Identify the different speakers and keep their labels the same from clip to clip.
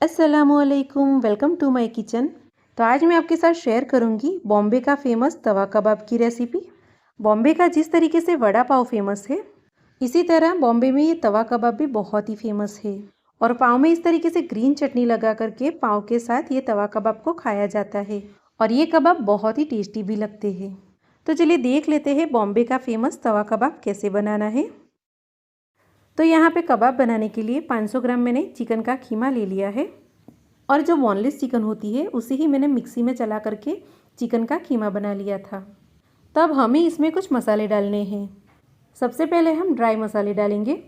Speaker 1: अस्सलामुअलैकुम, welcome to my kitchen. तो आज मैं आपके साथ शेयर करूंगी बॉम्बे का फेमस तवा कबाब की रेसिपी। बॉम्बे का जिस तरीके से वड़ा पाव फेमस है, इसी तरह बॉम्बे में ये तवा कबाब भी बहुत ही फेमस है। और पाव में इस तरीके से ग्रीन चटनी लगा करके पाव के साथ ये तवा कबाब को खाया जाता है और ये कबाब बहुत ही टेस्टी भी लगते हैं। तो चलिए देख लेते हैं बॉम्बे का फेमस तवा कबाब कैसे बनाना है। तो यहाँ पे कबाब बनाने के लिए 500 ग्राम मैंने चिकन का कीमा ले लिया है और जो बोनलेस चिकन होती है उसे ही मैंने मिक्सी में चला करके चिकन का कीमा बना लिया था। तब हमें इसमें कुछ मसाले डालने हैं। सबसे पहले हम ड्राई मसाले डालेंगे,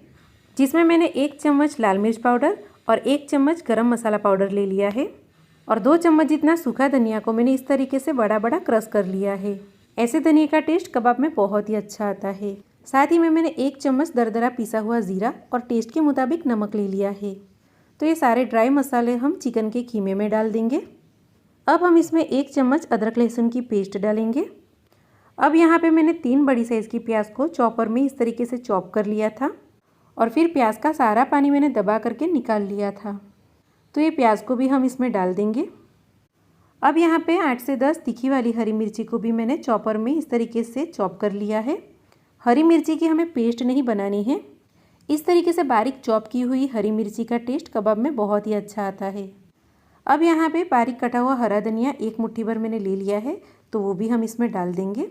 Speaker 1: जिसमें मैंने 1 चम्मच लाल मिर्च पाउडर और 1 चम्मच गरम मसाला पाउडर ले लिया है और 2 चम्मच जितना सूखा धनिया को मैंने इस तरीके से बड़ा बड़ा क्रश कर लिया है। ऐसे धनिया का टेस्ट कबाब में बहुत ही अच्छा आता है। साथ ही में मैंने 1 चम्मच दरदरा पिसा हुआ ज़ीरा और टेस्ट के मुताबिक नमक ले लिया है। तो ये सारे ड्राई मसाले हम चिकन के कीमे में डाल देंगे। अब हम इसमें 1 चम्मच अदरक लहसुन की पेस्ट डालेंगे। अब यहाँ पे मैंने 3 बड़ी साइज़ की प्याज को चॉपर में इस तरीके से चॉप कर लिया था और फिर प्याज का सारा पानी मैंने दबा करके निकाल लिया था। तो ये प्याज को भी हम इसमें डाल देंगे। अब यहाँ पे 8 से 10 तीखी वाली हरी मिर्ची को भी मैंने चॉपर में इस तरीके से चॉप कर लिया है। हरी मिर्ची की हमें पेस्ट नहीं बनानी है। इस तरीके से बारीक चॉप की हुई हरी मिर्ची का टेस्ट कबाब में बहुत ही अच्छा आता है। अब यहाँ पे बारीक कटा हुआ हरा धनिया 1 मुट्ठी भर मैंने ले लिया है, तो वो भी हम इसमें डाल देंगे।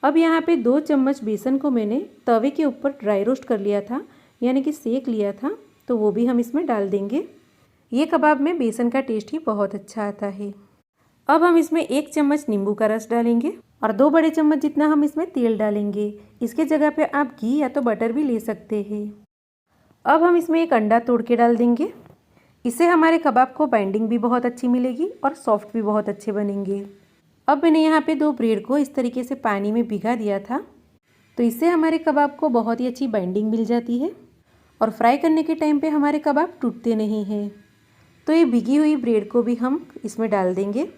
Speaker 1: अब यहाँ पे 2 चम्मच बेसन को मैंने तवे के ऊपर ड्राई रोस्ट कर लिया था, यानी कि सेक लिया था, तो वो भी हम इसमें डाल देंगे। ये कबाब में बेसन का टेस्ट ही बहुत अच्छा आता है। अब हम इसमें 1 चम्मच नींबू का रस डालेंगे और 2 बड़े चम्मच जितना हम इसमें तेल डालेंगे। इसके जगह पे आप घी या तो बटर भी ले सकते हैं। अब हम इसमें 1 अंडा तोड़ के डाल देंगे। इससे हमारे कबाब को बाइंडिंग भी बहुत अच्छी मिलेगी और सॉफ्ट भी बहुत अच्छे बनेंगे। अब मैंने यहाँ पे 2 ब्रेड को इस तरीके से पानी में भिगा दिया था, तो इससे हमारे कबाब को बहुत ही अच्छी बाइंडिंग मिल जाती है और फ्राई करने के टाइम पे हमारे कबाब टूटते नहीं हैं। तो ये भिगी हुई ब्रेड को भी हम इसमें डाल देंगे।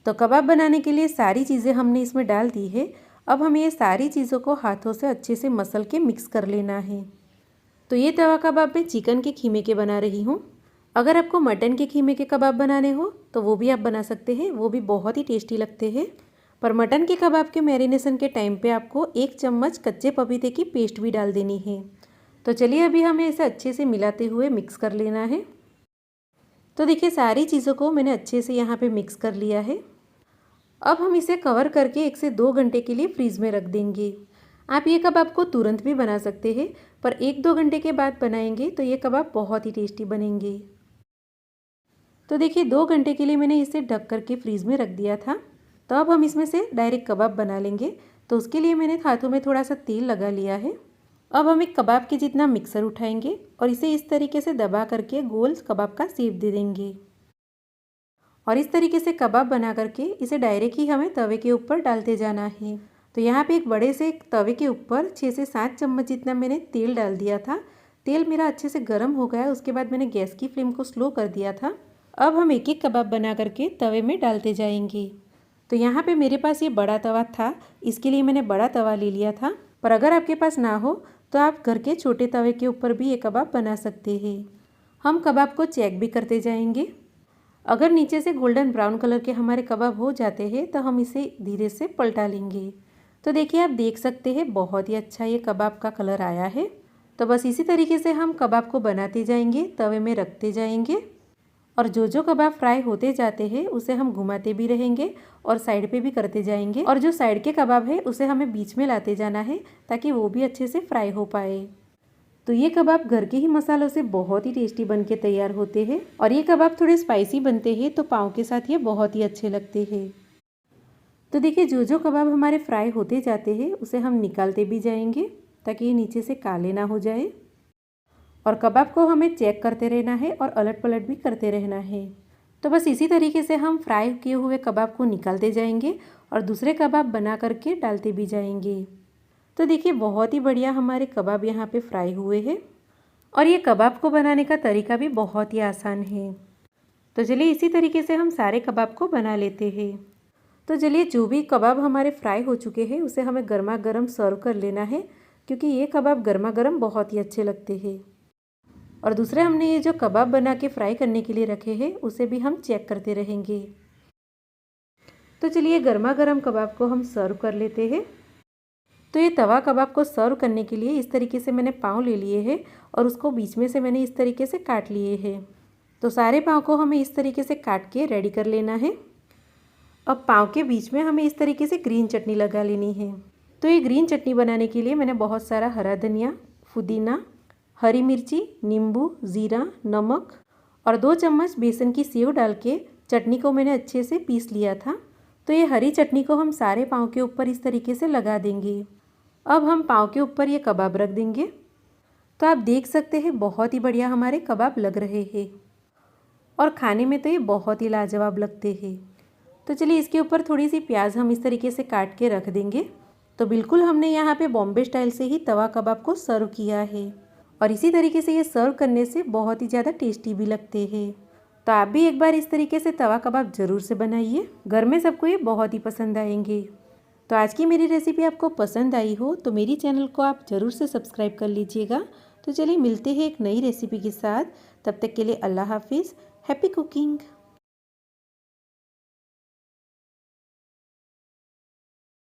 Speaker 1: तो कबाब बनाने के लिए सारी चीज़ें हमने इसमें डाल दी है। अब हमें ये सारी चीज़ों को हाथों से अच्छे से मसल के मिक्स कर लेना है। तो ये तवा कबाब मैं चिकन के कीमे के बना रही हूँ। अगर आपको मटन के कीमे के कबाब बनाने हो तो वो भी आप बना सकते हैं, वो भी बहुत ही टेस्टी लगते हैं। पर मटन के कबाब के मैरिनेशन के टाइम पे आपको 1 चम्मच कच्चे पपीते की पेस्ट भी डाल देनी है। तो चलिए अभी हमें इसे अच्छे से मिलाते हुए मिक्स कर लेना है। तो देखिए सारी चीज़ों को मैंने अच्छे से यहाँ पे मिक्स कर लिया है। अब हम इसे कवर करके 1 से 2 घंटे के लिए फ्रीज में रख देंगे। आप ये कबाब को तुरंत भी बना सकते हैं, पर 1-2 घंटे के बाद बनाएंगे तो ये कबाब बहुत ही टेस्टी बनेंगे। तो देखिए 2 घंटे के लिए मैंने इसे ढक करके फ्रीज में रख दिया था। तो अब हम इसमें से डायरेक्ट कबाब बना लेंगे। तो उसके लिए मैंने हाथों में थोड़ा सा तेल लगा लिया है। अब हम एक कबाब के जितना मिक्सर उठाएंगे और इसे इस तरीके से दबा करके गोल कबाब का शेप दे देंगे और इस तरीके से कबाब बना करके इसे डायरेक्ट ही हमें तवे के ऊपर डालते जाना है। तो यहाँ पे एक बड़े से तवे के ऊपर 6 से 7 चम्मच जितना मैंने तेल डाल दिया था। तेल मेरा अच्छे से गर्म हो गया, उसके बाद मैंने गैस की फ्लेम को स्लो कर दिया था। अब हम एक एक कबाब बना करके तवे में डालते जाएंगे। तो यहाँ पे मेरे पास ये बड़ा तवा था, इसके लिए मैंने बड़ा तवा ले लिया था। पर अगर आपके पास ना हो तो आप घर के छोटे तवे के ऊपर भी ये कबाब बना सकते हैं। हम कबाब को चेक भी करते जाएंगे। अगर नीचे से गोल्डन ब्राउन कलर के हमारे कबाब हो जाते हैं तो हम इसे धीरे से पलटा लेंगे। तो देखिए आप देख सकते हैं बहुत ही अच्छा ये कबाब का कलर आया है। तो बस इसी तरीके से हम कबाब को बनाते जाएंगे, तवे में रखते जाएंगे और जो जो कबाब फ्राई होते जाते हैं उसे हम घुमाते भी रहेंगे और साइड पे भी करते जाएंगे। और जो साइड के कबाब है उसे हमें बीच में लाते जाना है ताकि वो भी अच्छे से फ्राई हो पाए। तो ये कबाब घर के ही मसालों से बहुत ही टेस्टी बन के तैयार होते हैं और ये कबाब थोड़े स्पाइसी बनते हैं, तो पाव के साथ ये बहुत ही अच्छे लगते हैं। तो देखिए जो जो कबाब हमारे फ्राई होते जाते हैं उसे हम निकालते भी जाएंगे ताकि ये नीचे से काले ना हो जाए। और कबाब को हमें चेक करते रहना है और अलट पलट भी करते रहना है। तो बस इसी तरीके से हम फ्राई किए हुए कबाब को निकालते जाएंगे और दूसरे कबाब बना करके डालते भी जाएंगे। तो देखिए बहुत ही बढ़िया हमारे कबाब यहाँ पे फ्राई हुए हैं और ये कबाब को बनाने का तरीका भी बहुत ही आसान है। तो चलिए इसी तरीके से हम सारे कबाब को बना लेते हैं। तो चलिए जो भी कबाब हमारे फ्राई हो चुके हैं उसे हमें गर्मा गर्म सर्व कर लेना है, क्योंकि ये कबाब गर्मा गर्म बहुत ही अच्छे लगते हैं। और दूसरे हमने ये जो कबाब बना के फ्राई करने के लिए रखे हैं उसे भी हम चेक करते रहेंगे। तो चलिए गर्मा गर्म कबाब को हम सर्व कर लेते हैं। तो ये तवा कबाब को सर्व करने के लिए इस तरीके से मैंने पाँव ले लिए हैं और उसको बीच में से मैंने इस तरीके से काट लिए हैं। तो सारे पाँव को हमें इस तरीके से काट के रेडी कर लेना है। अब पाँव के बीच में हमें इस तरीके से ग्रीन चटनी लगा लेनी है। तो ये ग्रीन चटनी बनाने के लिए मैंने बहुत सारा हरा धनिया, पुदीना, हरी मिर्ची, नींबू, ज़ीरा, नमक और 2 चम्मच बेसन की सेव डाल के चटनी को मैंने अच्छे से पीस लिया था। तो ये हरी चटनी को हम सारे पाँव के ऊपर इस तरीके से लगा देंगे। अब हम पाँव के ऊपर ये कबाब रख देंगे। तो आप देख सकते हैं बहुत ही बढ़िया हमारे कबाब लग रहे हैं और खाने में तो ये बहुत ही लाजवाब लगते हैं। तो चलिए इसके ऊपर थोड़ी सी प्याज हम इस तरीके से काट के रख देंगे। तो बिल्कुल हमने यहाँ पे बॉम्बे स्टाइल से ही तवा कबाब को सर्व किया है और इसी तरीके से ये सर्व करने से बहुत ही ज़्यादा टेस्टी भी लगते हैं। तो आप भी एक बार इस तरीके से तवा कबाब ज़रूर से बनाइए, घर में सबको ये बहुत ही पसंद आएंगे। तो आज की मेरी रेसिपी आपको पसंद आई हो तो मेरी चैनल को आप ज़रूर से सब्सक्राइब कर लीजिएगा। तो चलिए मिलते हैं एक नई रेसिपी के साथ, तब तक के लिए अल्लाह हाफिज़, हैप्पी कुकिंग।